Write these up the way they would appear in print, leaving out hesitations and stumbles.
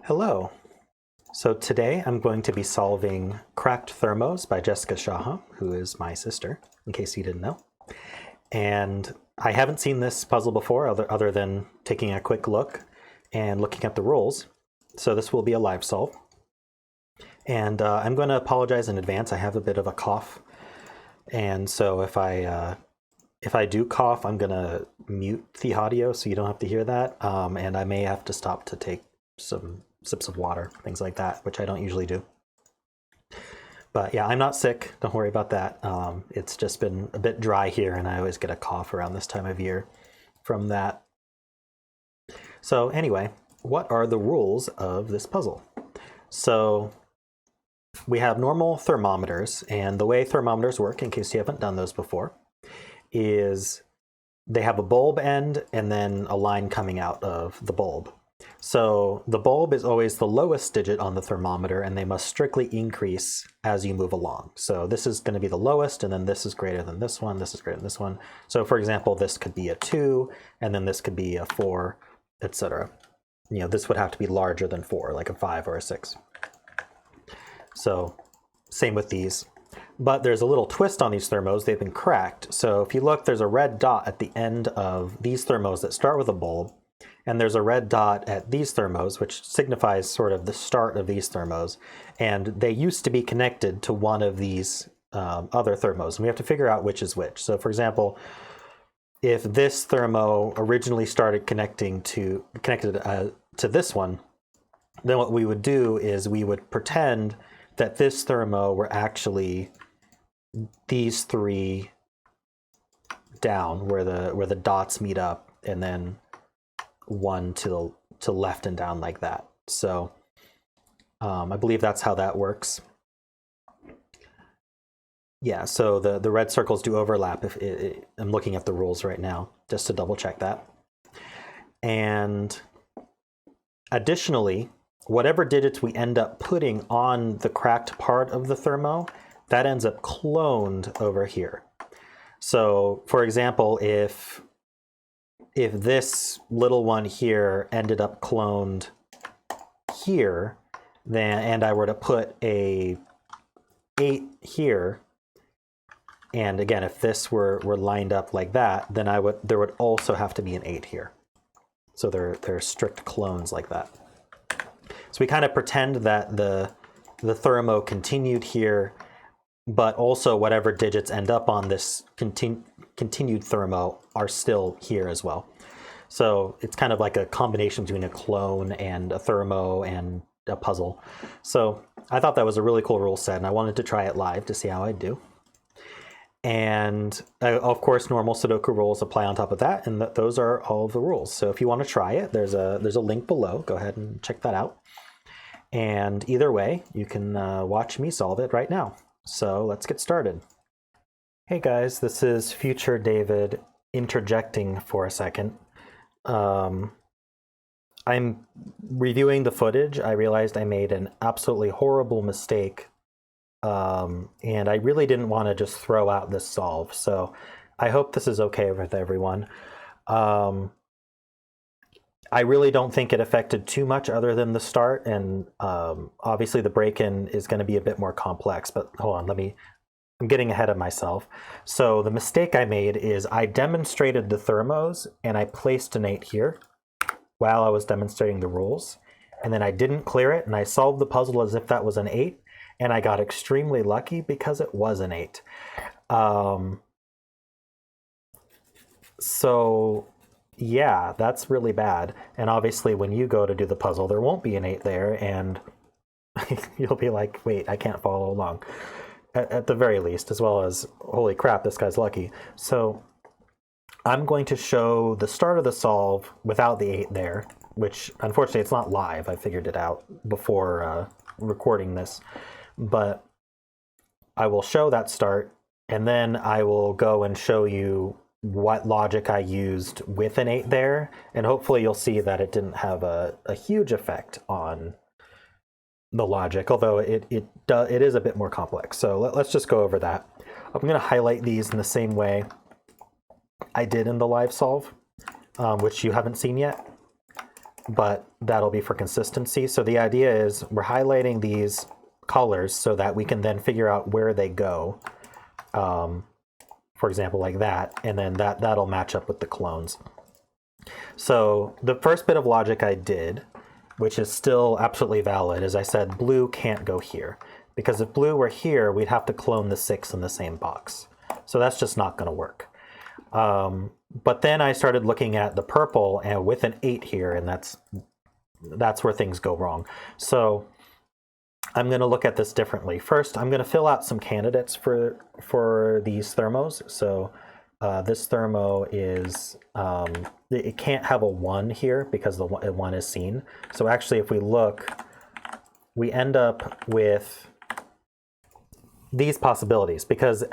Hello. So today I'm going to be solving Cracked Thermos by Jessica Shaham, who is my sister, in case you didn't know. And I haven't seen this puzzle before other than taking a quick look and looking at the rules. So this will be a live solve. And I'm going to apologize in advance. I have a bit of a cough. And so if I do cough, I'm going to mute the audio so you don't have to hear that. And I may have to stop to take some sips of water, things like that, which I don't usually do. But yeah, I'm not sick. Don't worry about that. It's just been a bit dry here, and I always get a cough around this time of year from that. So anyway, what are the rules of this puzzle? So we have normal thermometers, and the way thermometers work, in case you haven't done those before, is they have a bulb end and then a line coming out of the bulb. So the bulb is always the lowest digit on the thermometer, and they must strictly increase as you move along. So this is going to be the lowest, and then this is greater than this one, this is greater than this one. So for example, this could be a 2, and then this could be a 4, etc. You know, this would have to be larger than 4, like a 5 or a 6. So same with these. But there's a little twist on these thermos. They've been cracked. So if you look, there's a red dot at the end of these thermos that start with a bulb. And there's a red dot at these thermos, which signifies sort of the start of these thermos. And they used to be connected to one of these other thermos. And we have to figure out which is which. So for example, if this thermo originally started connected to this one, then what we would do is we would pretend that this thermo were actually these three down where the dots meet up, and then one to left and down like that. So I believe that's how that works. Yeah, so the red circles do overlap. I'm looking at the rules right now just to double check that. And additionally, whatever digits we end up putting on the cracked part of the thermo, that ends up cloned over here. So for example, if this little one here ended up cloned here, and I were to put a 8 here, and again, if this were lined up like that, then there would also have to be an 8 here. So they're strict clones like that. So we kind of pretend that the thermo continued here, but also whatever digits end up on this continued thermo are still here as well. So it's kind of like a combination between a clone and a thermo and a puzzle. So I thought that was a really cool rule set, and I wanted to try it live to see how I'd do. And of course, normal Sudoku rules apply on top of that, and those are all of the rules. So if you want to try it, there's a link below. Go ahead and check that out. And either way, you can watch me solve it right now. So let's get started. Hey guys, this is future David interjecting for a second. I'm reviewing the footage. I realized I made an absolutely horrible mistake, and I really didn't want to just throw out this solve. So I hope this is okay with everyone. I really don't think it affected too much other than the start, and obviously the break-in is going to be a bit more complex, but hold on, I'm getting ahead of myself. So the mistake I made is I demonstrated the thermos, and I placed an 8 here while I was demonstrating the rules, and then I didn't clear it, and I solved the puzzle as if that was an 8, and I got extremely lucky because it was an 8. So yeah, that's really bad. And obviously when you go to do the puzzle, there won't be an 8 there, and you'll be like, wait, I can't follow along, at the very least, as well as, holy crap, this guy's lucky. So I'm going to show the start of the solve without the 8 there, which unfortunately it's not live. I figured it out before recording this, but I will show that start, and then I will go and show you what logic I used with an 8 there, and hopefully you'll see that it didn't have a huge effect on the logic, although it is a bit more complex. So let's just go over that. I'm going to highlight these in the same way I did in the live solve, which you haven't seen yet. but that'll be for consistency. So the idea is we're highlighting these colors so that we can then figure out where they go. For example, like that, and then that'll match up with the clones. So the first bit of logic I did, which is still absolutely valid, is I said blue can't go here. Because if blue were here, we'd have to clone the 6 in the same box. So that's just not going to work. But then I started looking at the purple and with an 8 here, and that's where things go wrong. So I'm going to look at this differently. First, I'm going to fill out some candidates for these thermos. So this thermo is, it can't have a 1 here because the 1 is seen. So actually, if we look, we end up with these possibilities because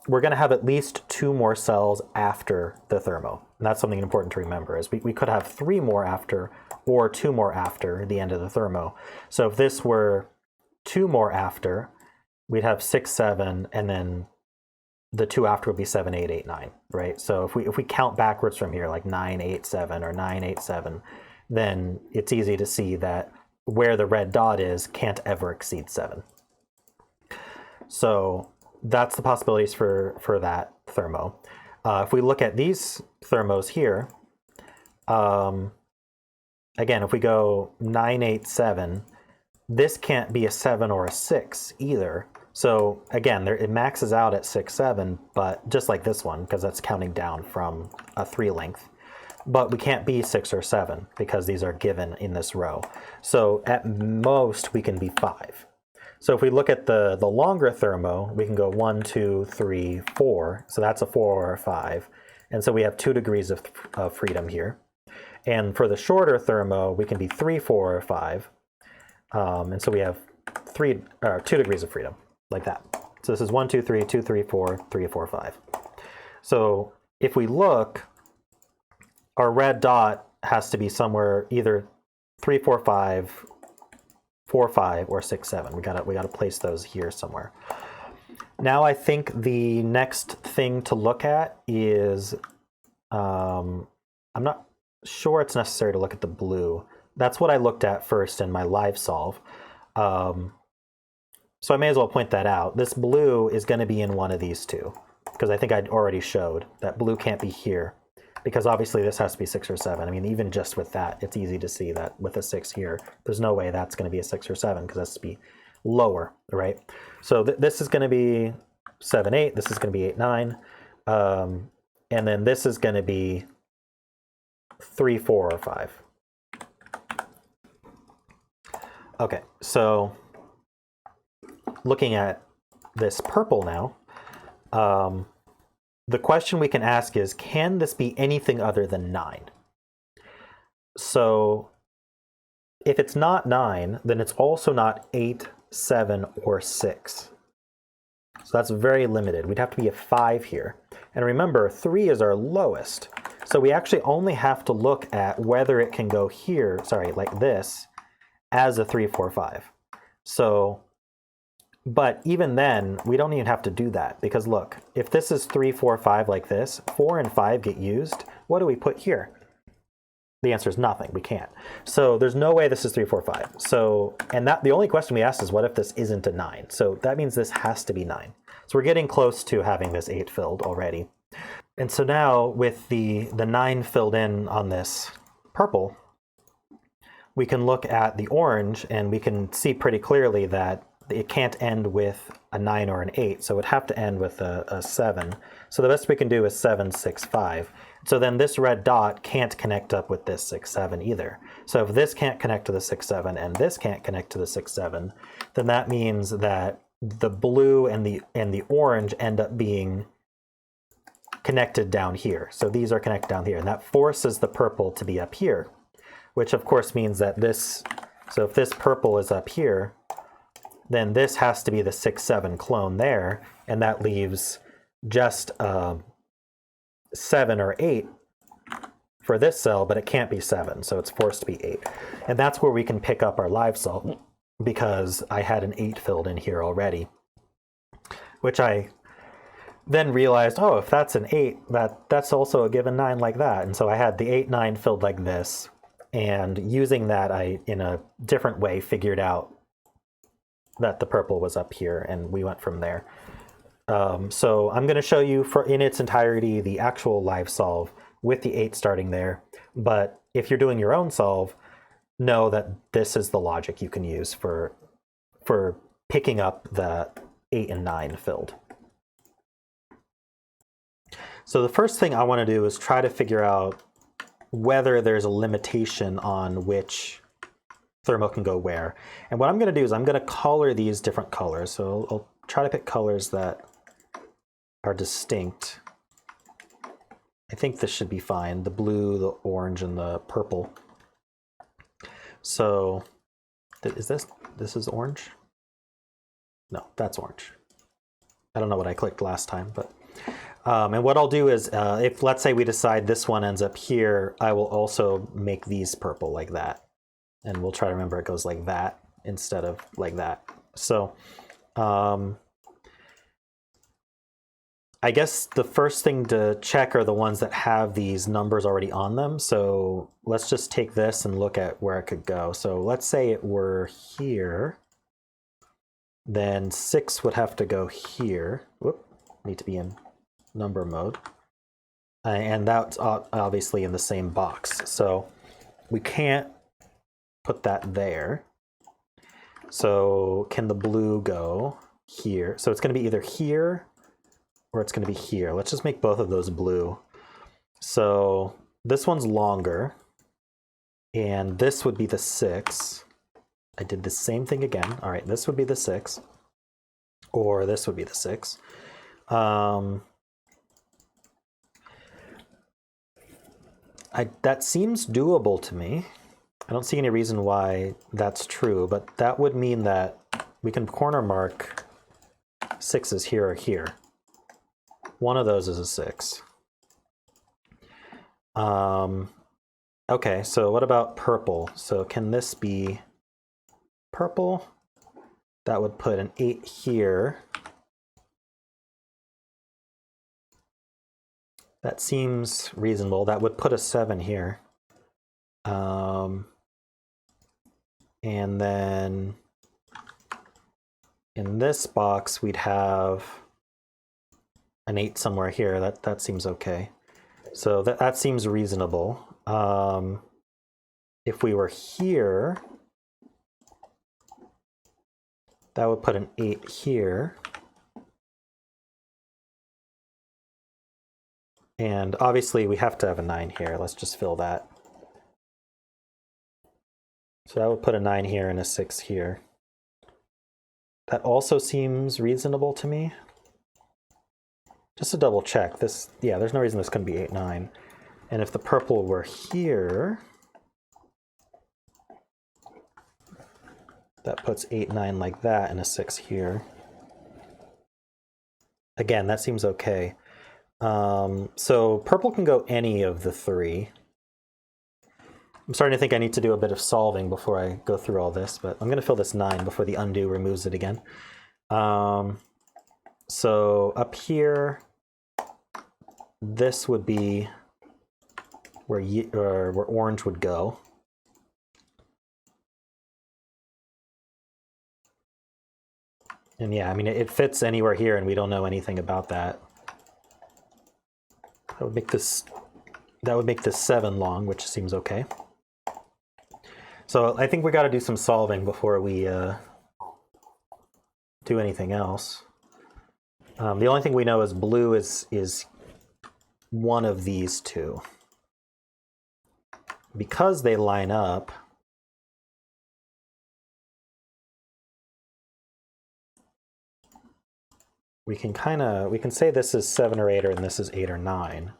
we're going to have at least 2 more cells after the thermo. And that's something important to remember is we could have 3 more after or 2 more after the end of the thermo. So if this were 2 more after, we'd have 6, 7, and then the 2 after would be 7, 8, 8, 9, right? So if we count backwards from here, like 9, 8, 7 or 9, 8, 7, then it's easy to see that where the red dot is can't ever exceed 7. So that's the possibilities for that thermo. If we look at these thermos here, again, if we go 9, 8, 7, this can't be a 7 or a 6 either. So again, it maxes out at 6, 7, but just like this one, because that's counting down from a 3 length. But we can't be 6 or 7 because these are given in this row. So at most, we can be 5. So if we look at the longer thermo, we can go 1, 2, 3, 4. So that's a 4 or a 5. And so we have 2 degrees of freedom here. And for the shorter thermo, we can be 3, 4, or 5. And so we have 2 degrees of freedom, like that. So this is 1, 2, 3, 2, 3, 4, 3, 4, 5. So if we look, our red dot has to be somewhere either 3, 4, 5, 4, 5, or 6, 7. We gotta place those here somewhere. Now I think the next thing to look at is, I'm not sure it's necessary to look at the blue. That's what I looked at first in my live solve. So I may as well point that out. This blue is going to be in one of these two, because I think I'd already showed that blue can't be here, because obviously this has to be 6 or 7. I mean, even just with that, it's easy to see that with a 6 here, there's no way that's going to be a 6 or 7, because that's to be lower, right? So this is going to be 7, 8. This is going to be 8, 9. And then this is going to be 3, 4, or 5. Okay, so looking at this purple now, the question we can ask is, can this be anything other than 9? So if it's not 9, then it's also not 8, 7, or 6. So that's very limited. We'd have to be a 5 here. And remember, 3 is our lowest. So we actually only have to look at whether it can go here, sorry, like this, as a 3, 4, 5. So, but even then, we don't even have to do that, because look, if this is 3, 4, 5 like this, 4 and 5 get used. What do we put here? The answer is nothing. We can't. So there's no way this is 3, 4, 5. So, and that the only question we asked is, what if this isn't a 9? So that means this has to be 9. So we're getting close to having this 8 filled already. And so now with the 9 filled in on this purple, we can look at the orange and we can see pretty clearly that it can't end with a 9 or an 8, so it would have to end with a 7. So the best we can do is 7, 6, 5. So then this red dot can't connect up with this 6, 7 either. So if this can't connect to the 6, 7 and this can't connect to the 6, 7, then that means that the blue and the orange end up being connected down here. So these are connected down here, and that forces the purple to be up here, which of course means that this, so if this purple is up here, then this has to be the 6, 7 clone there, and that leaves just 7 or 8 for this cell, but it can't be 7, so it's forced to be 8. And that's where we can pick up our live solve, because I had an 8 filled in here already, which I then realized, oh, if that's an 8, that's also a given 9 like that. And so I had the 8, 9 filled like this, And using that, I, in a different way, figured out that the purple was up here, and we went from there. So I'm going to show you in its entirety the actual live solve with the 8 starting there. But if you're doing your own solve, know that this is the logic you can use for picking up the 8 and 9 filled. So the first thing I want to do is try to figure out whether there's a limitation on which thermo can go where. And what I'm going to do is I'm going to color these different colors. So I'll try to pick colors that are distinct. I think this should be fine. The blue, the orange, and the purple. So is this is orange? No, that's orange. I don't know what I clicked last time, but and what I'll do is if let's say we decide this one ends up here, I will also make these purple like that. And we'll try to remember it goes like that instead of like that. So I guess the first thing to check are the ones that have these numbers already on them. So let's just take this and look at where it could go. So let's say it were here. Then 6 would have to go here. Whoop, need to be in number mode. And that's obviously in the same box. So we can't put that there. So can the blue go here? So it's going to be either here or it's going to be here. Let's just make both of those blue. So this one's longer, and this would be the 6. I did the same thing again. All right, this would be the 6, or this would be the 6. That seems doable to me. I don't see any reason why that's true, but that would mean that we can corner mark 6s here or here. One of those is a 6. Okay, so what about purple? So can this be purple? That would put an 8 here. That seems reasonable. That would put a 7 here. And then in this box, we'd have an 8 somewhere here. That seems okay. So that seems reasonable. If we were here, that would put an 8 here. And obviously we have to have a 9 here. Let's just fill that. So that would put a 9 here and a 6 here. That also seems reasonable to me. Just to double check, this, yeah, there's no reason this couldn't be 8, 9. And if the purple were here, that puts 8, 9 like that and a 6 here. Again, that seems okay. So purple can go any of the 3. I'm starting to think I need to do a bit of solving before I go through all this, but I'm going to fill this 9 before the undo removes it again. So up here, this would be where orange would go. And yeah, I mean, it fits anywhere here, and we don't know anything about that. That would make this 7 long, which seems okay. So I think we got to do some solving before we do anything else. The only thing we know is blue is one of these two. Because they line up, we can say this is 7 or 8 and this is 8 or 9,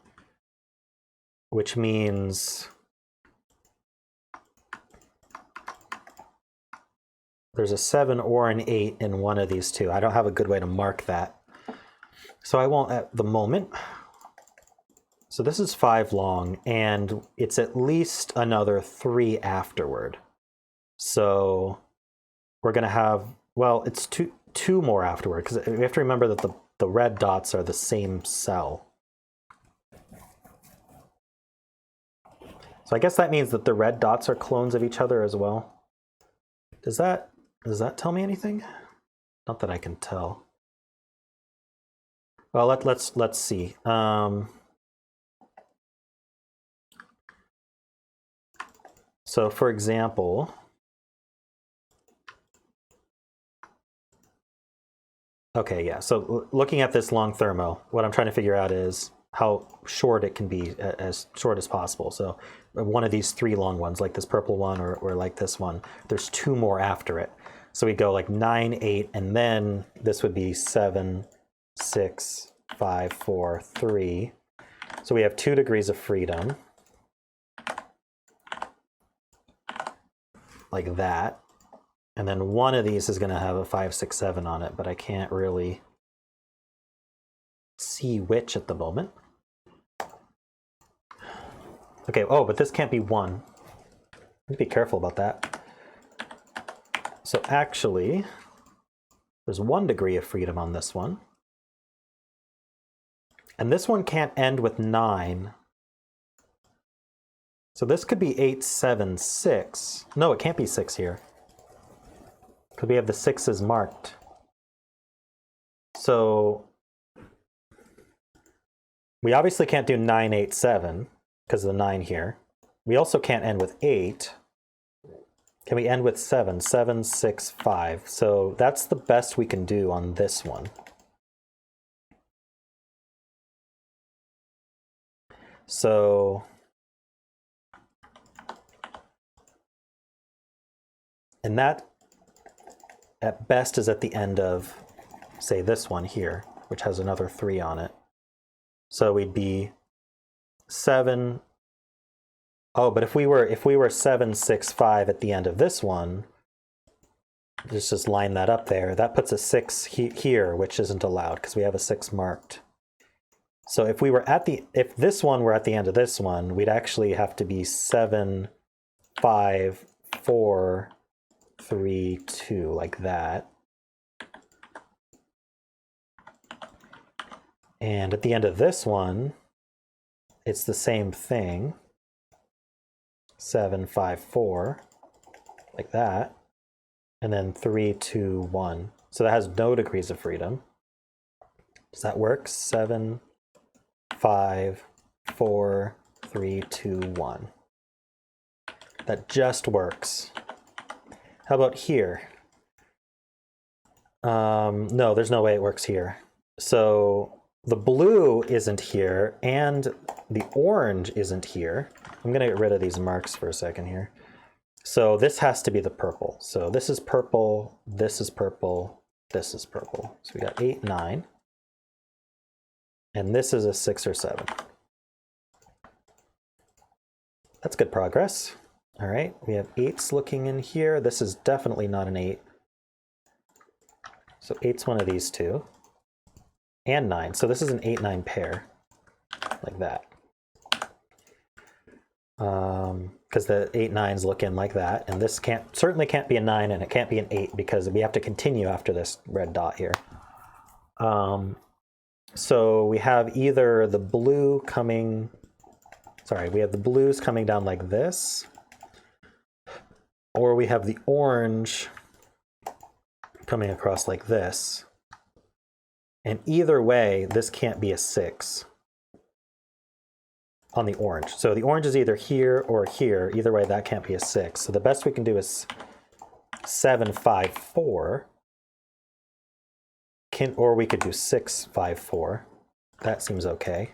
which means there's a 7 or an 8 in one of these two. I don't have a good way to mark that, so I won't at the moment. So this is 5 long, and it's at least another 3 afterward. So we're going to have, well, it's two more afterward, because we have to remember that the red dots are the same cell. So I guess that means that the red dots are clones of each other as well. Does that tell me anything? Not that I can tell. Well, let's see. So for example, okay, yeah. So looking at this long thermo, what I'm trying to figure out is how short it can be, as short as possible. So one of these 3 long ones, like this purple one or like this one, there's 2 more after it. So we go like 9, 8, and then this would be 7, 6, 5, 4, 3. So we have 2 degrees of freedom. Like that. And then one of these is going to have a 5, 6, 7 on it, but I can't really see which at the moment. Okay, oh, but this can't be 1. Be careful about that. So actually, there's 1 degree of freedom on this one. And this one can't end with 9. So this could be 8, 7, 6. No, it can't be 6 here, because we have the 6s marked. So we obviously can't do 9, 8, 7 because of the 9 here. We also can't end with 8. Can we end with 7? 7, 6, 5. So that's the best we can do on this one. So and that at best is at the end of, say, this one here, which has another 3 on it. So we'd be 7. Oh, but if we were 7, 6, 5 at the end of this one, just line that up there. That puts a 6 here, which isn't allowed because we have a 6 marked. So if this one were at the end of this one, we'd actually have to be 7, 5, 4, 3, 2, like that. And at the end of this one, it's the same thing. 7, 5, 4, like that. And then 3, 2, 1. So that has no degrees of freedom. Does that work? 7, 5, 4, 3, 2, 1. That just works. How about here? No, there's no way it works here. So the blue isn't here, and the orange isn't here. I'm going to get rid of these marks for a second here. So this has to be the purple. So this is purple, this is purple, this is purple. So we got 8, 9. And this is a 6 or 7. That's good progress. All right, we have 8s looking in here. This is definitely not an 8. So 8's one of these 2. And 9. So this is an 8, 9 pair, like that. Because the 8, 9s look in like that. And this certainly can't be a 9, and it can't be an 8 because we have to continue after this red dot here. So we have either the blue coming, we have the blues coming down like this, or we have the orange coming across like this. And either way, this can't be a 6 on the orange. So the orange is either here or here. Either way, that can't be a 6. So the best we can do is 7, 5, 4. Or we could do 6, 5, 4. That seems okay.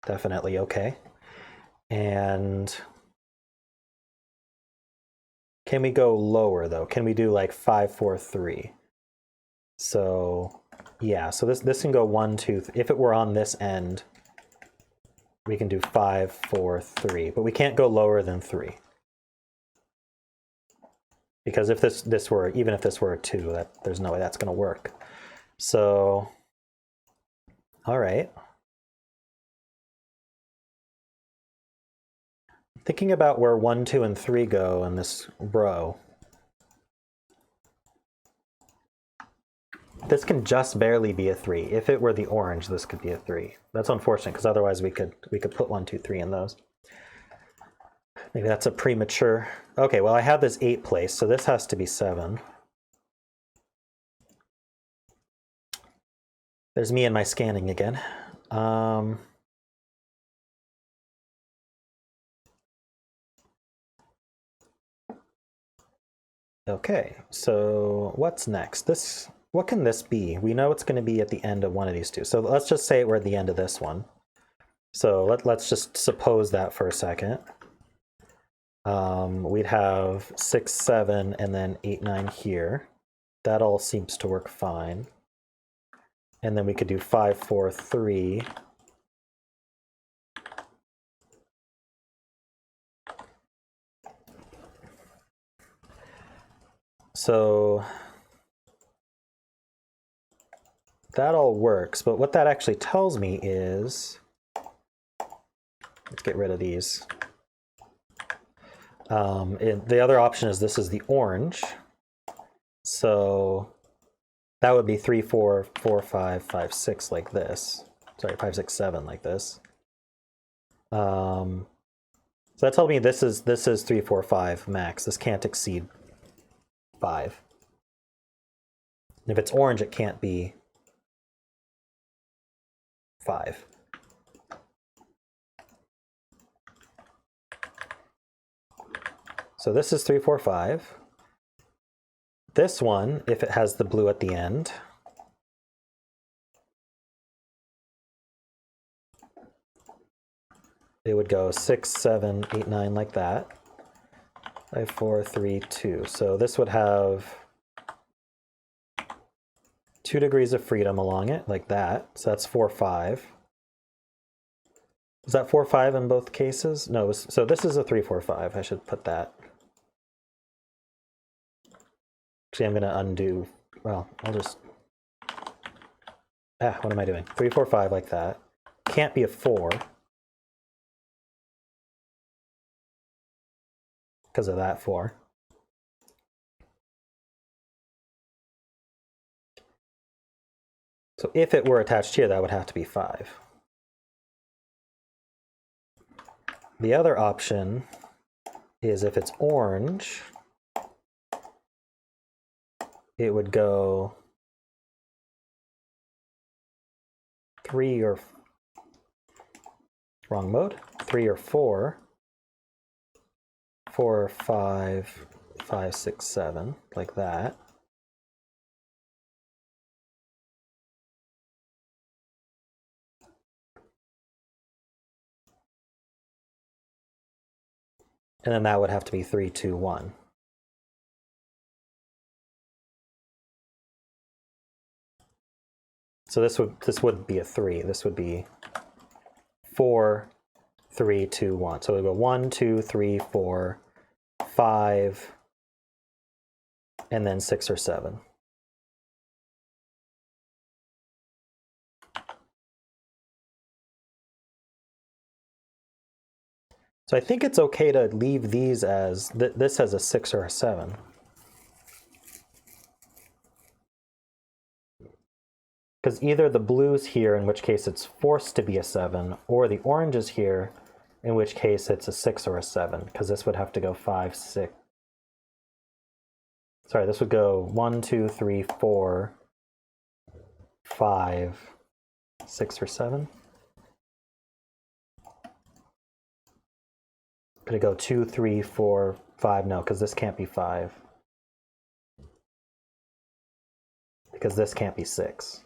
Definitely okay. And can we go lower though? Can we do like 5, 4, 3? So yeah, so this can go 1, 2, if it were on this end, we can do 5, 4, 3, but we can't go lower than 3. Because if this were, even if this were a 2, there's no way that's going to work. So, all right. Thinking about where 1, 2, and 3 go in this row. This can just barely be a 3. If it were the orange, this could be a 3. That's unfortunate, because otherwise we could put 1, 2, 3 in those. Maybe that's a premature. Okay, well, I have this 8 place, so this has to be 7. There's me and my scanning again. Okay, so what's next? What can this be? We know it's going to be at the end of one of these two. So let's just say we're at the end of this one. So let's just suppose that for a second. We'd have 6, 7, and then 8, 9 here. That all seems to work fine. And then we could do 5, 4, 3. So that all works, but what that actually tells me is, let's get rid of these. The other option is this is the orange. So that would be 3, 4, 4, 5, 5, 6 like this. Sorry, 5, 6, 7 like this. So that tells me this is 3, 4, 5 max. This can't exceed 5. And if it's orange, it can't be 5. So this is 3, 4, 5. This one, if it has the blue at the end, it would go 6, 7, 8, 9 like that. 5, 4, 3, 2. So this would have 2 degrees of freedom along it, like that. So that's 4, 5. Is that 4, 5 in both cases? No, so this is a 3, 4, 5. I should put that. Actually, I'm going to undo. Well, I'll just. What am I doing? 3, 4, 5 like that. Can't be a 4. Because of that 4. So if it were attached here, that would have to be 5. The other option is if it's orange, it would go 3 or wrong mode, 3 or 4, 4, 5, 5, 6, 7, like that. And then that would have to be 3, 2, 1. So this would be a 3. This would be 4, 3, 2, 1. So we go 1, 2, 3, 4, 5, and then 6 or 7. So I think it's okay to leave these as, this as a 6 or a 7. Because either the blue's here, in which case it's forced to be a 7, or the orange is here, in which case it's a 6 or a 7, because this would have to go 5, 6. Sorry, this would go 1, 2, 3, 4, 5, 6 or 7. Could it go 2, 3, 4, 5? No, because this can't be 5. Because this can't be 6.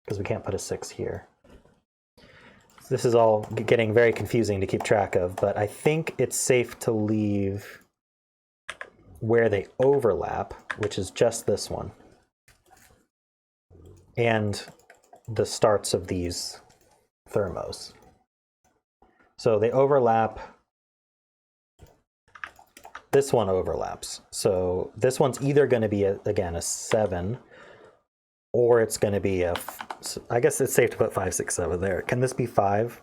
Because we can't put a 6 here. This is all getting very confusing to keep track of, but I think it's safe to leave where they overlap, which is just this one, and the starts of these thermos. So they overlap. This one overlaps. So this one's either going to be, again, a 7, or it's going to be a, I guess it's safe to put 5, 6, 7 there. Can this be 5?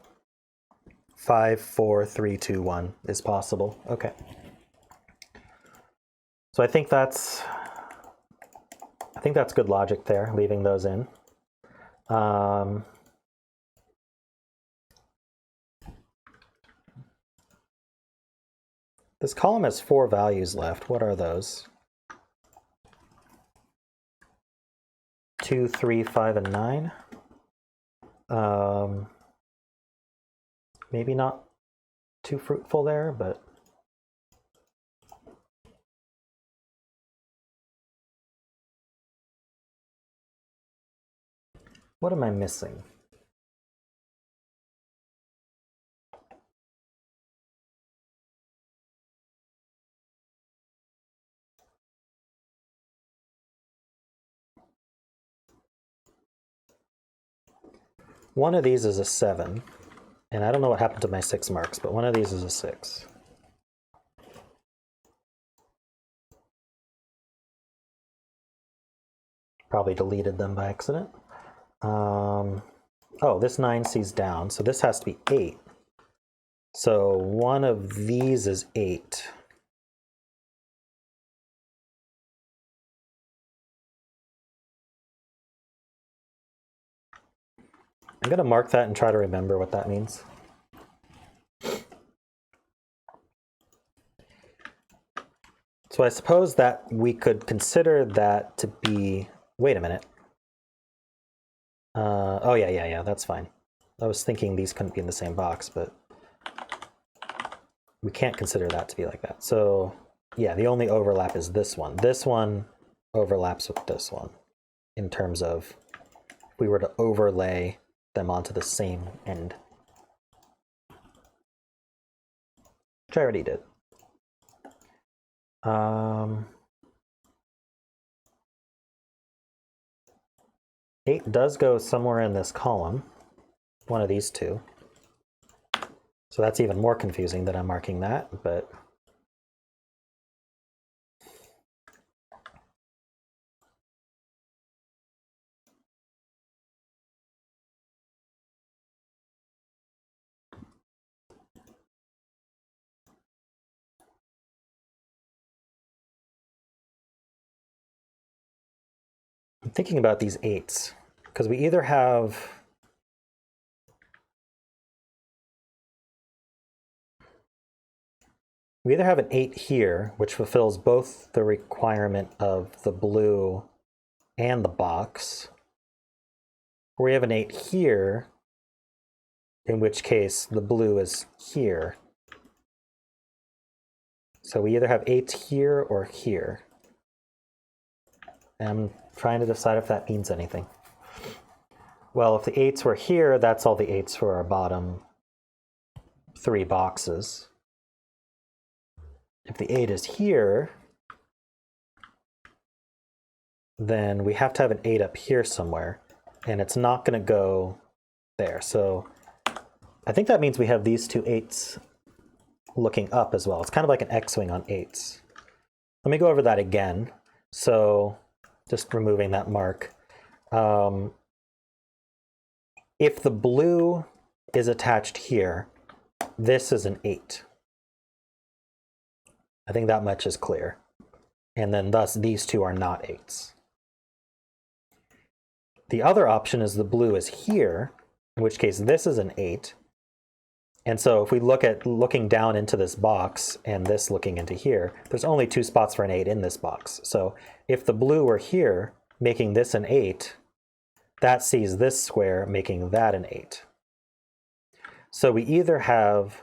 5, 4, 3, 2, 1 is possible. Okay. So I think that's I think that's good logic there, leaving those in. This column has 4 values left. What are those? 2, 3, 5, and 9. Maybe not too fruitful there, but what am I missing? One of these is a 7, and I don't know what happened to my 6 marks, but one of these is a 6. Probably deleted them by accident. Oh, this 9 sees down, so this has to be 8. So one of these is 8. I'm going to mark that and try to remember what that means. So I suppose that we could consider that to be, wait a minute. Oh yeah, that's fine. I was thinking these couldn't be in the same box, but we can't consider that to be like that. So yeah, the only overlap is this one. This one overlaps with this one in terms of if we were to overlay them onto the same end, which I already did. 8 does go somewhere in this column, one of these two. So that's even more confusing that I'm marking that, but I'm thinking about these 8s, because we either have an 8 here, which fulfills both the requirement of the blue and the box, or we have an 8 here, in which case the blue is here. So we either have 8 here or here. And I'm trying to decide if that means anything. Well, if the 8s were here, that's all the 8s for our bottom 3 boxes. If the 8 is here, then we have to have an 8 up here somewhere, and it's not going to go there. So I think that means we have these two 8s looking up as well. It's kind of like an X-wing on 8s. Let me go over that again. So just removing that mark. If the blue is attached here, this is an 8. I think that much is clear. And then thus these two are not 8s. The other option is the blue is here, in which case this is an 8. And so if we look at looking down into this box and this looking into here, there's only 2 spots for an 8 in this box. So if the blue were here, making this an 8, that sees this square, making that an 8. So we either have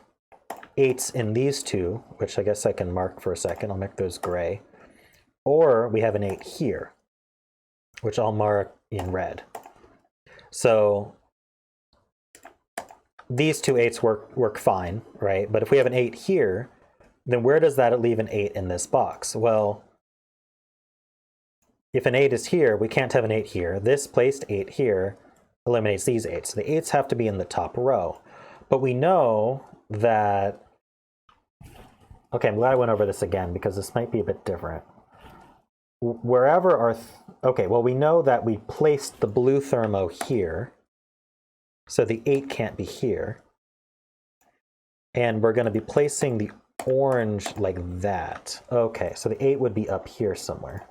8s in these two, which I guess I can mark for a second. I'll make those gray. Or we have an 8 here, which I'll mark in red. So these two 8s work fine, right? But if we have an 8 here, then where does that leave an 8 in this box? Well, if an 8 is here, we can't have an 8 here. This placed 8 here eliminates these 8s. So the 8s have to be in the top row. But we know that, okay, I'm glad I went over this again because this might be a bit different. Wherever our, okay, well, we know that we placed the blue thermo here. So the 8 can't be here. And we're going to be placing the orange like that. Okay, so the 8 would be up here somewhere.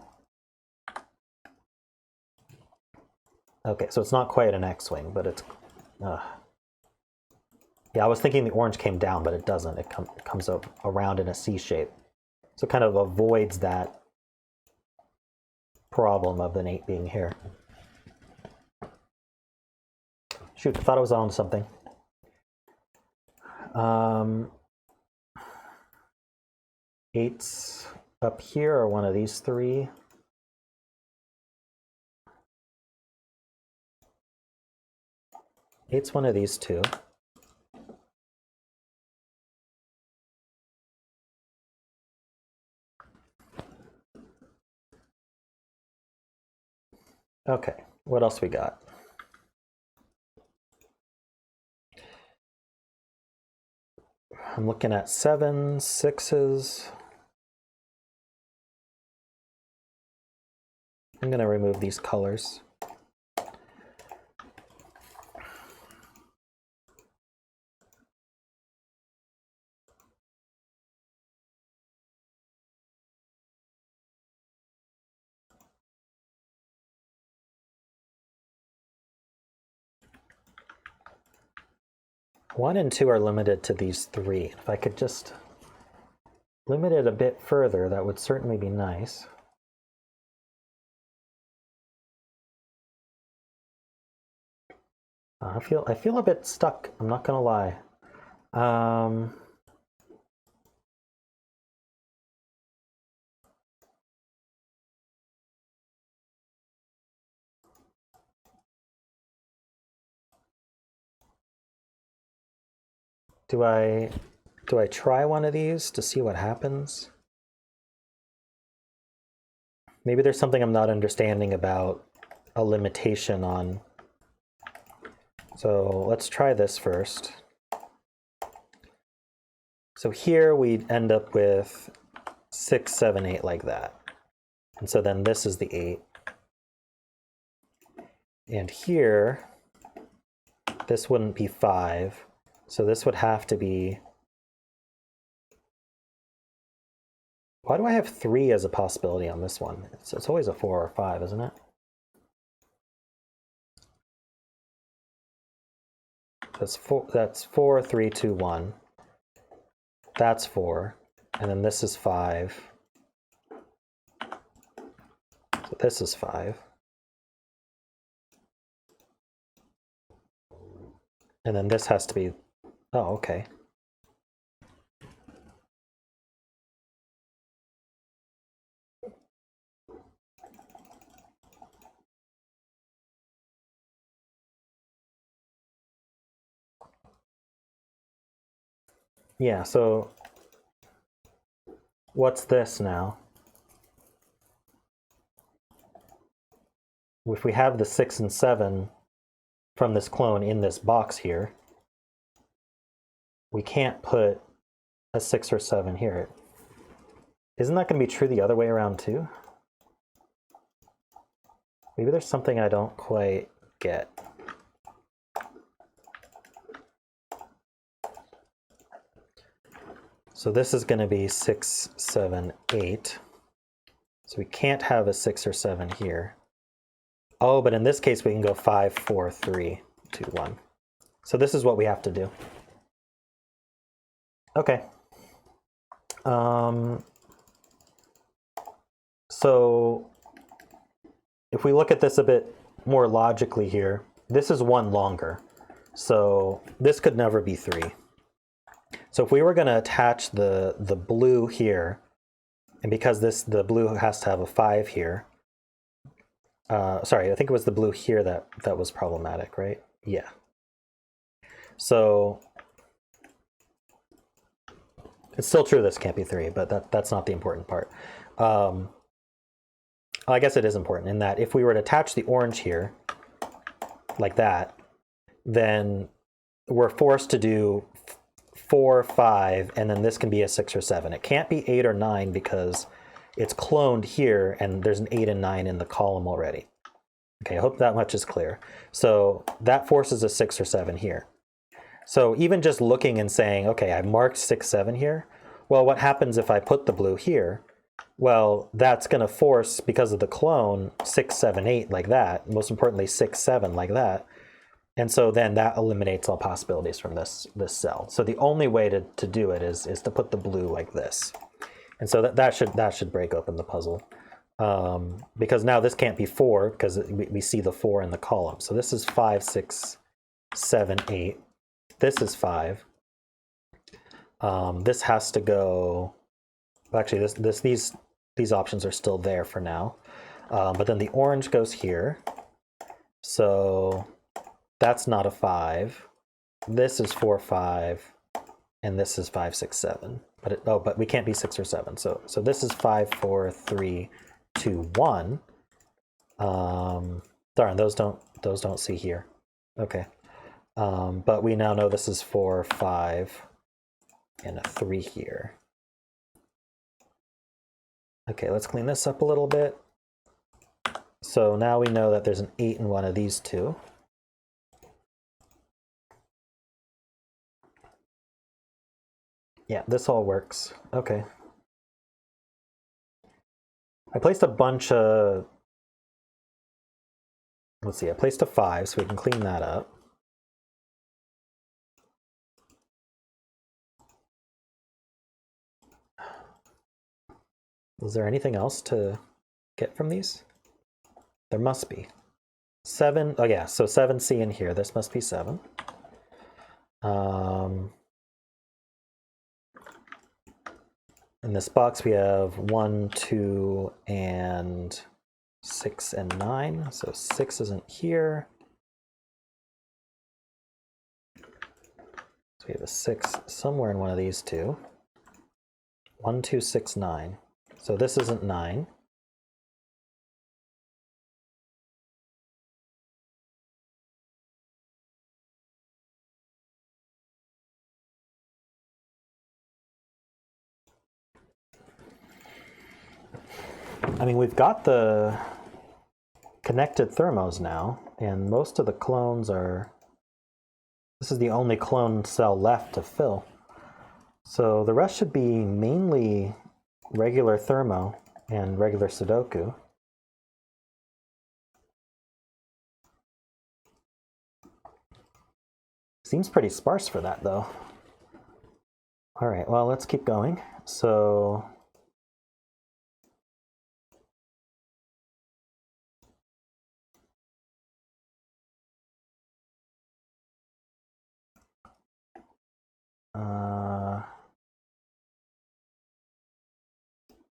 Okay, so it's not quite an X-wing, but it's... Yeah, I was thinking the orange came down, but it doesn't. It comes around in a C shape. So it kind of avoids that problem of an 8 being here. Shoot, I thought I was on something. 8's up here, or one of these three. Eight's one of these two. Okay, what else we got? I'm looking at 7s, 6s. I'm going to remove these colors. One and two are limited to these three. If I could just limit it a bit further, that would certainly be nice. I feel a bit stuck, I'm not gonna lie. Do I try one of these to see what happens? Maybe there's something I'm not understanding about a limitation on. So let's try this first. So here we end up with 6, 7, 8 like that. And so then this is the 8. And here, this wouldn't be 5. So this would have to be... Why do I have 3 as a possibility on this one? It's always a 4 or 5, isn't it? That's 4, 3, 2, 1. That's 4. And then this is 5. So this is 5. And then this has to be... Oh, okay. Yeah, so what's this now? If we have the 6 and 7 from this clone in this box here, we can't put a 6 or 7 here. Isn't that going to be true the other way around too? Maybe there's something I don't quite get. So this is going to be 6, 7, 8. So we can't have a 6 or 7 here. Oh, but in this case we can go 5, 4, 3, 2, 1. So this is what we have to do. Okay. So if we look at this a bit more logically here, this is 1 longer. So this could never be 3. So if we were going to attach the blue here, and because the blue has to have a 5 here, sorry, I think it was the blue here that was problematic, right? Yeah. So it's still true this can't be 3, but that's not the important part. I guess it is important in that if we were to attach the orange here, like that, then we're forced to do 4, 5, and then this can be a 6 or 7. It can't be 8 or 9 because it's cloned here and there's an 8 and 9 in the column already. Okay, I hope that much is clear. So that forces a 6 or 7 here. So even just looking and saying, okay, I marked 6, 7 here. Well, what happens if I put the blue here? Well, that's going to force, because of the clone, 6, 7, 8 like that. Most importantly, 6, 7 like that. And so then that eliminates all possibilities from this cell. So the only way to do it is to put the blue like this. And so that should break open the puzzle. Because now this can't be 4 because we see the 4 in the column. So this is 5, 6, 7, 8. This is 5. This has to go. Actually, these options are still there for now. But then the orange goes here. So that's not a 5. This is 4, 5, and this is 5, 6, 7. But we can't be 6 or 7. So this is 5, 4, 3, 2, 1. Darn, those don't see here. Okay. But we now know this is 4, 5, and a 3 here. Okay, let's clean this up a little bit. So now we know that there's an 8 in one of these two. Yeah, this all works. Okay. I placed a bunch of... Let's see, I placed a 5 so we can clean that up. Is there anything else to get from these? There must be. 7, oh yeah, so 7C in here. This must be 7. In this box we have 1, 2, and 6 and 9. So 6 isn't here. So we have a 6 somewhere in one of these two. 1, 2, 6, 9. So this isn't 9. I mean, we've got the connected thermos now, and most of the clones are... This is the only clone cell left to fill. So the rest should be mainly regular thermo and regular sudoku. Seems pretty sparse for that, though. All right, well, let's keep going. So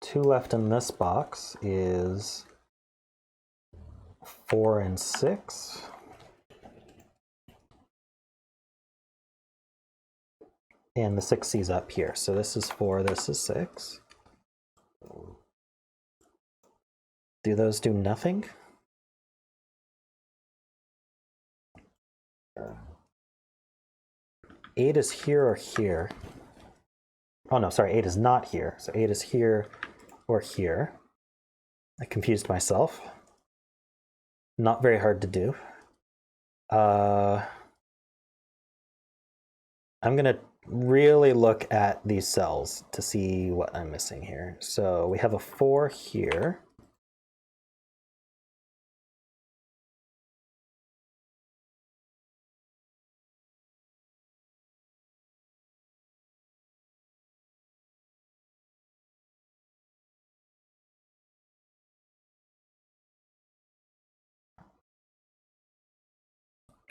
two left in this box is 4 and 6. And the 6C's up here. So this is 4, this is 6. Do those do nothing? Eight is here or here. Oh no, sorry, 8 is not here. So 8 is here or here. I confused myself. Not very hard to do. I'm gonna really look at these cells to see what I'm missing here. So we have a 4 here.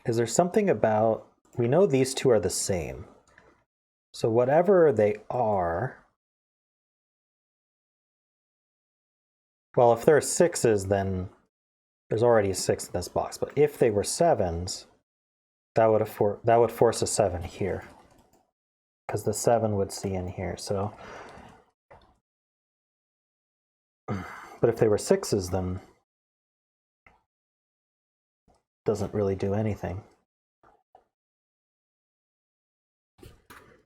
Is there something about... We know these two are the same. So whatever they are... Well, if they're 6s, then there's already a 6 in this box. But if they were 7s, that would force a 7 here. Because the 7 would see in here. So... But if they were 6s, then it doesn't really do anything.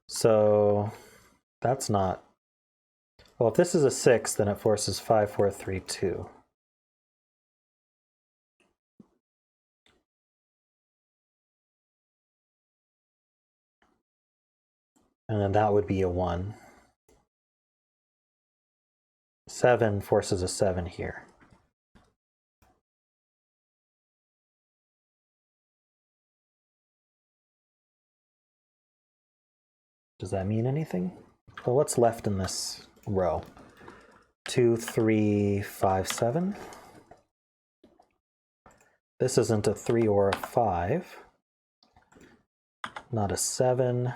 So that's not... Well, if this is a 6, then it forces 5, 4, 3, 2. And then that would be a 1. 7 forces a 7 here. Does that mean anything? Well, what's left in this row? 2, 3, 5, 7. This isn't a 3 or a 5. Not a 7.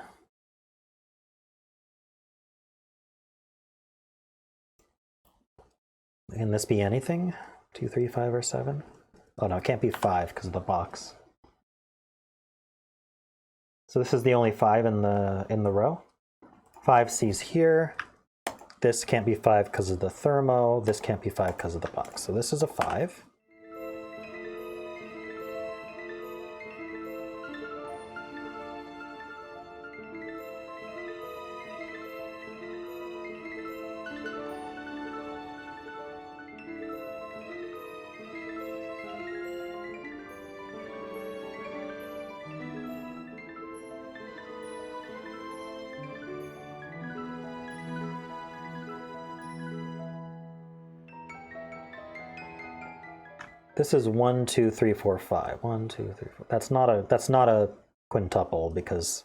Can this be anything? 2, 3, 5, or 7? Oh no, it can't be 5 because of the box. So this is the only 5 in the row. 5 C's here. This can't be 5 because of the thermo. This can't be 5 because of the box. So this is a 5. This is 1, 2, 3, 4, 5. 1, 2, 3, 4. That's not a quintuple because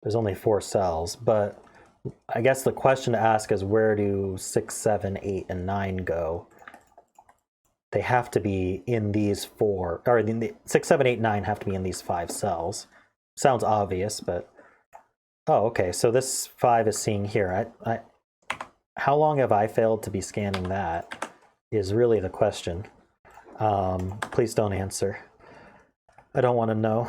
there's only 4 cells. But I guess the question to ask is, where do 6, 7, 8, and 9 go? They have to be in these 4, or the 6, 7, 8, 9 have to be in these 5 cells. Sounds obvious, but oh, okay. So this 5 is seeing here. How long have I failed to be scanning that? Is really the question. Please don't answer. I don't want to know.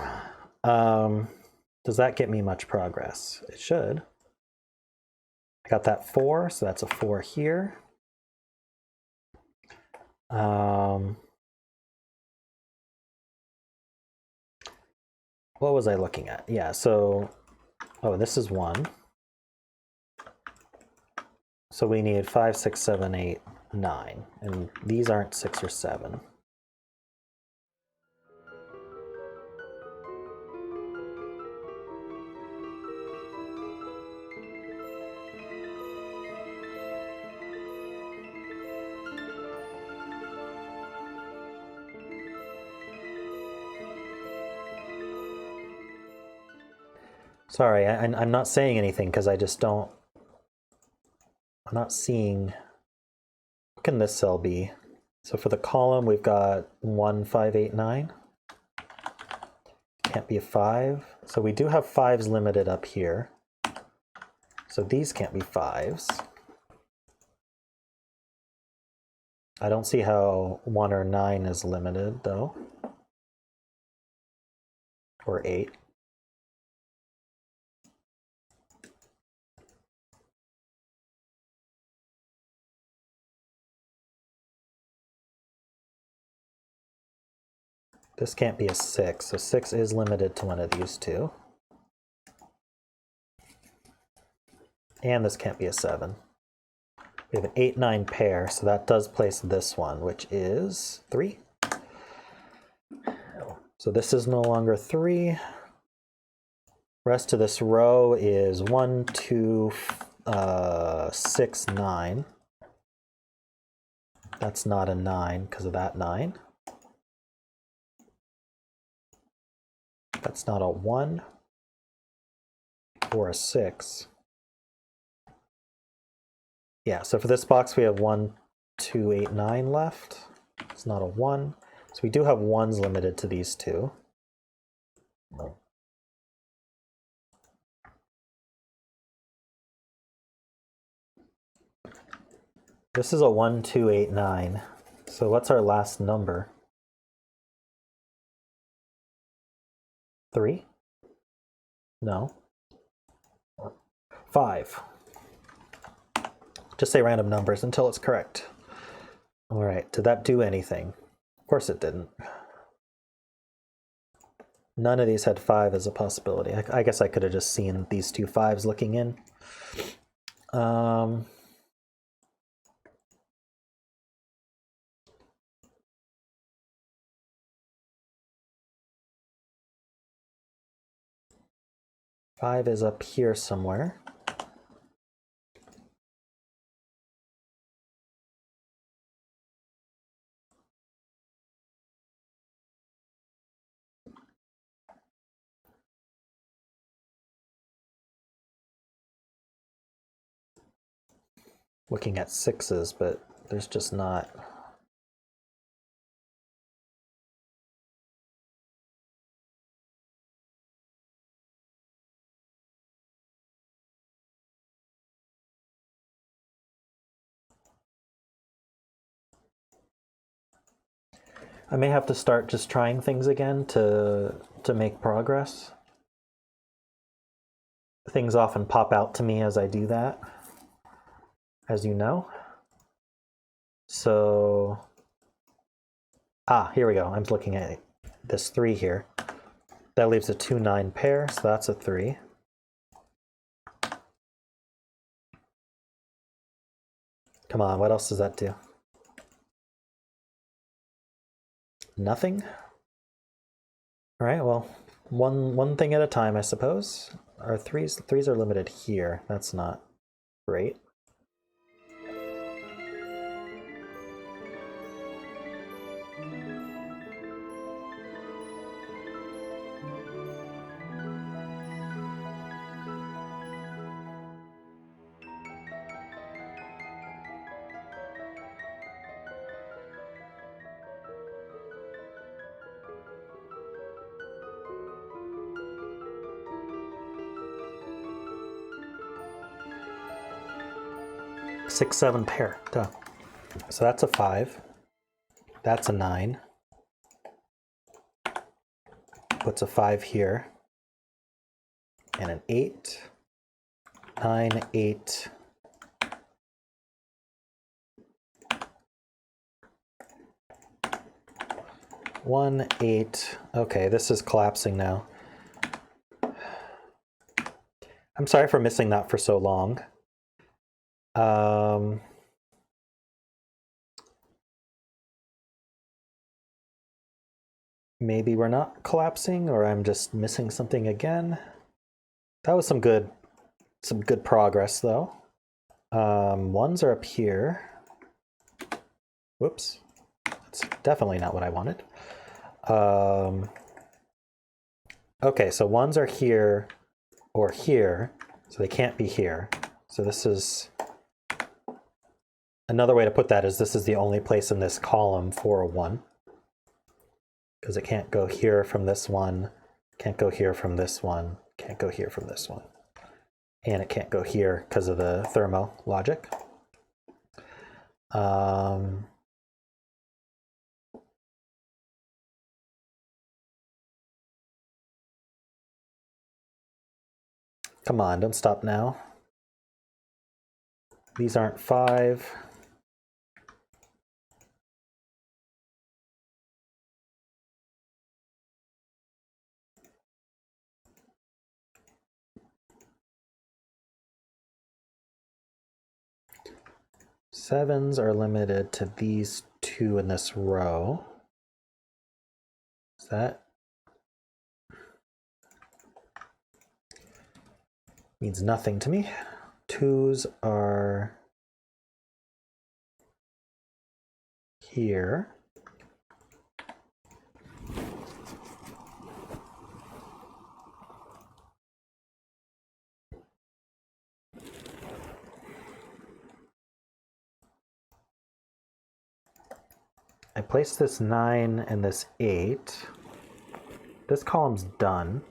Does that get me much progress? It should. I got that 4, so that's a 4 here. What was I looking at? Yeah, so, oh, this is 1. So we need 5, 6, 7, 8, 9. And these aren't 6 or 7. Sorry, I'm not saying anything because I just don't. I'm not seeing. What can this cell be? So for the column, we've got 1, 5, 8, 9. Can't be a 5. So we do have 5s limited up here. So these can't be 5s. I don't see how 1 or 9 is limited, though. Or 8. This can't be a 6, so 6 is limited to one of these two. And this can't be a 7. We have an 8, 9 pair, so that does place this one, which is 3. So this is no longer 3. Rest of this row is 1, 2, 6, 9. That's not a 9 because of that 9. That's not a 1 or a 6. Yeah, so for this box we have 1, 2, 8, 9 left. It's not a 1. So we do have 1s limited to these two. This is a 1, 2, 8, 9. So what's our last number? 3? No. 5. Just say random numbers until it's correct. All right, did that do anything? Of course it didn't. None of these had 5 as a possibility. I guess I could have just seen these two 5s looking in. 5 is up here somewhere. looking at 6s, but there's just not. I may have to start just trying things again to make progress. Things often pop out to me as I do that, as you know. So, here we go. I'm looking at this 3 here. That leaves a 2-9 pair, so that's a 3. Come on, what else does that do? Nothing? All right, well, one thing at a time, I suppose. Our threes are limited here. That's not great. Six, 7 pair. Duh. So that's a 5. That's a 9. Puts a 5 here. And an 8. 9, 8. One, 8. Okay, this is collapsing now. I'm sorry for missing that for so long. Maybe we're not collapsing, or I'm just missing something again. That was some good progress though. 1s are up here. Whoops. That's definitely not what I wanted. Okay, so 1s are here or here, so they can't be here. So this is another way to put that is this is the only place in this column for a 1. Because it can't go here from this one, can't go here from this one, can't go here from this one. And it can't go here because of the thermo logic. Come on, don't stop now. These aren't 5. Sevens are limited to these 2 in this row. Is that? Means nothing to me. 2s are here. I place this 9 and this 8. This column's done.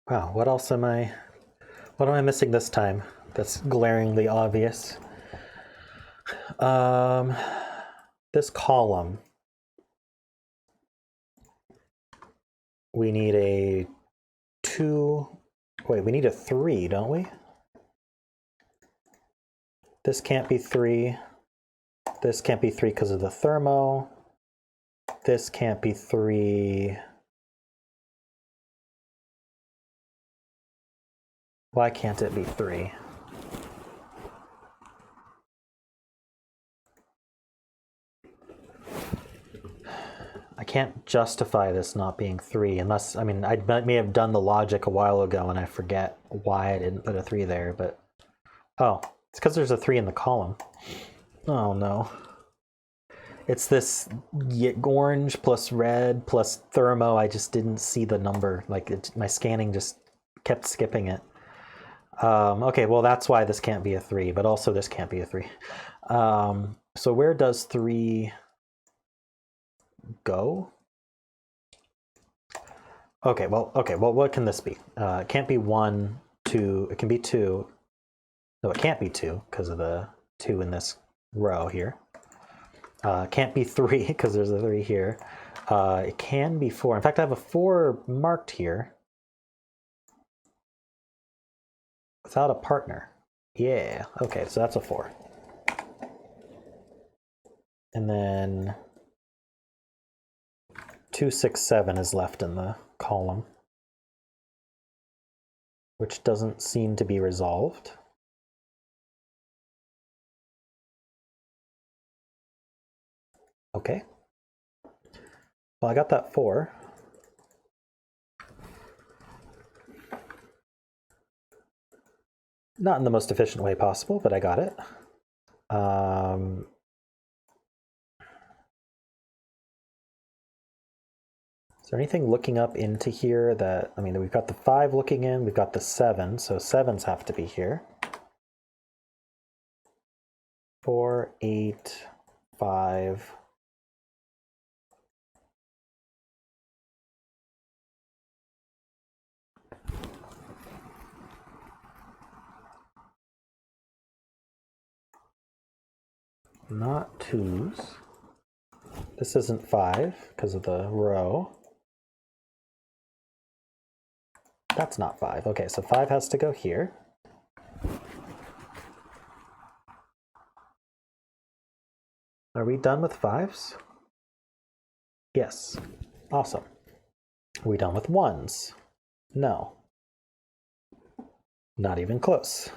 Wow, what am I missing this time? That's glaringly obvious. This column, we need a 2, wait, we need a 3, don't we? This can't be 3. This can't be 3 because of the thermo. This can't be 3. Why can't it be 3? I can't justify this not being 3 unless, I mean, I may have done the logic a while ago and I forget why I didn't put a 3 there, but, oh, it's because there's a 3 in the column. Oh no. It's this orange plus red plus thermo. I just didn't see the number. Like my scanning just kept skipping it. Okay, well that's why this can't be a 3, but also this can't be a 3. So where does 3 go? Okay, well, what can this be? It can't be 1, 2, it can be 2. No, it can't be 2 because of the 2 in this row here. Can't be 3 because there's a 3 here. It can be 4. In fact, I have a 4 marked here without a partner. Yeah, okay, so that's a 4. And then 2, 6, 7 is left in the column, which doesn't seem to be resolved. Okay. Well, I got that 4. Not in the most efficient way possible, but I got it. Is there anything looking up into here that, I mean, we've got the 5 looking in, we've got the 7, so 7s have to be here. 4, 8, 5. Not 2s. This isn't 5 because of the row. That's not 5. Okay, so 5 has to go here. Are we done with 5s? Yes. Awesome. Are we done with 1s? No. Not even close.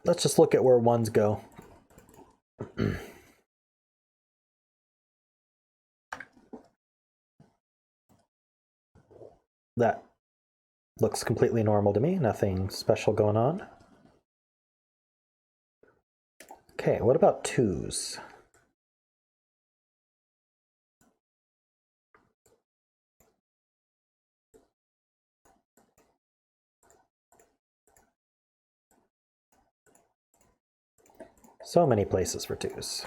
Let's just look at where 1s go. That looks completely normal to me. Nothing special going on. Okay, what about 2s? So many places for 2s.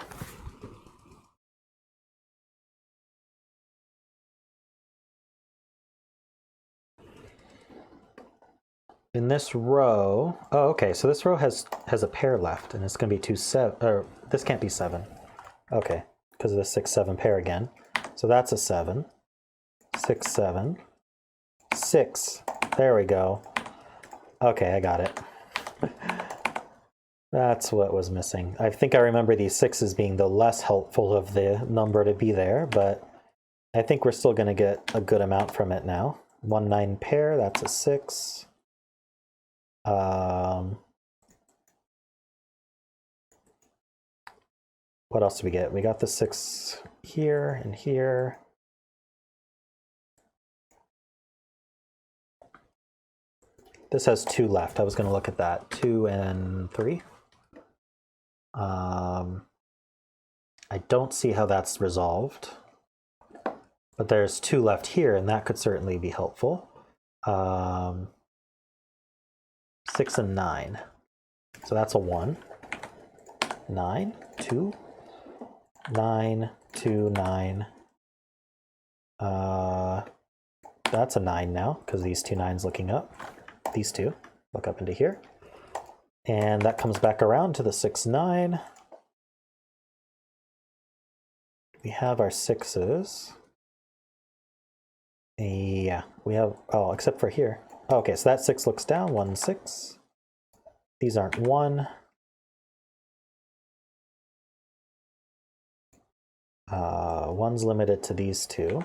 In this row, oh, okay, so this row has a pair left, and it's going to be 2, 7, or this can't be 7. Okay, because of the 6, 7 pair again. So that's a 7. 6, 7. 6. There we go. Okay, I got it. That's what was missing. I think I remember these 6s being the less helpful of the number to be there, but I think we're still going to get a good amount from it now. 1, 9 pair, that's a 6. What else do we get? We got the 6 here and here. This has 2 left. I was going to look at that. 2 and 3. I don't see how that's resolved, but there's 2 left here, and that could certainly be helpful. 6 and 9. So that's a 1. 9, 2, 9, 2, 9. That's a 9 now, because these 2 9s looking up. These 2 look up into here. And that comes back around to the 6, 9. We have our 6s. Yeah, we have, oh, except for here. Oh, okay, so that 6 looks down, 1, 6. These aren't 1. One's limited to these 2.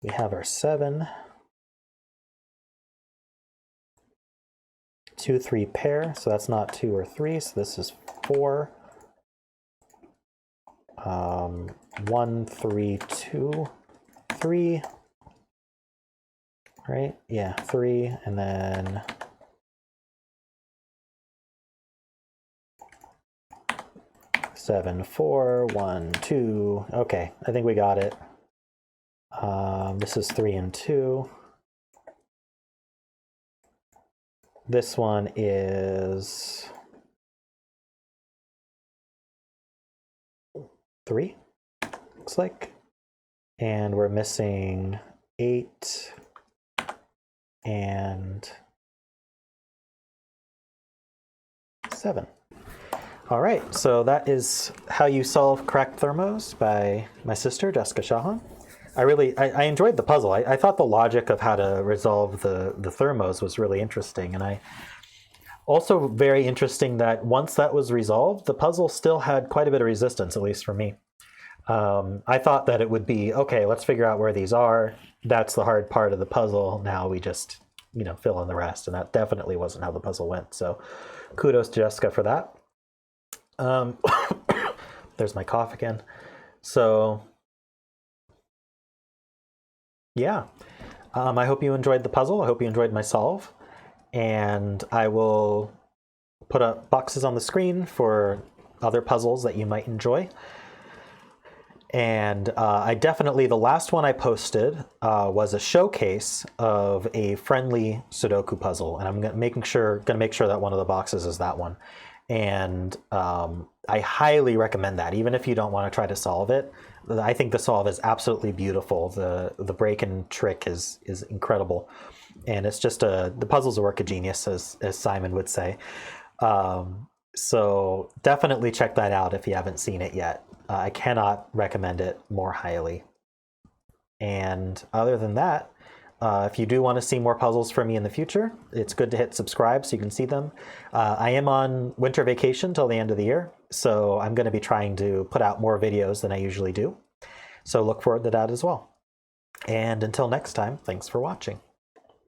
We have our 7. 2, 3 pair, so that's not 2 or 3, so this is 4. 1, 3, 2, 3. Right? Yeah, 3, and then 7, 4, 1, 2. Okay, I think we got it. This is 3 and 2. This one is 3, looks like. And we're missing 8 and 7. All right, so that is how you solve cracked thermos by my sister, Jessica Shaham. I enjoyed the puzzle. I thought the logic of how to resolve the thermos was really interesting. And also very interesting that once that was resolved, the puzzle still had quite a bit of resistance, at least for me. I thought that it would be, okay, let's figure out where these are. That's the hard part of the puzzle. Now we just, fill in the rest. And that definitely wasn't how the puzzle went. So kudos to Jessica for that. There's my cough again. So yeah, I hope you enjoyed the puzzle. I hope you enjoyed my solve. And I will put up boxes on the screen for other puzzles that you might enjoy. And the last one I posted was a showcase of a friendly Sudoku puzzle. And I'm gonna make sure that one of the boxes is that one. And I highly recommend that, even if you don't want to try to solve it. I think the solve is absolutely beautiful. The break and trick is incredible. And it's just the puzzle's a work of genius, as Simon would say. So definitely check that out if you haven't seen it yet. I cannot recommend it more highly. And other than that, if you do want to see more puzzles from me in the future, it's good to hit subscribe so you can see them. I am on winter vacation till the end of the year, so I'm going to be trying to put out more videos than I usually do. So look forward to that as well. And until next time, thanks for watching.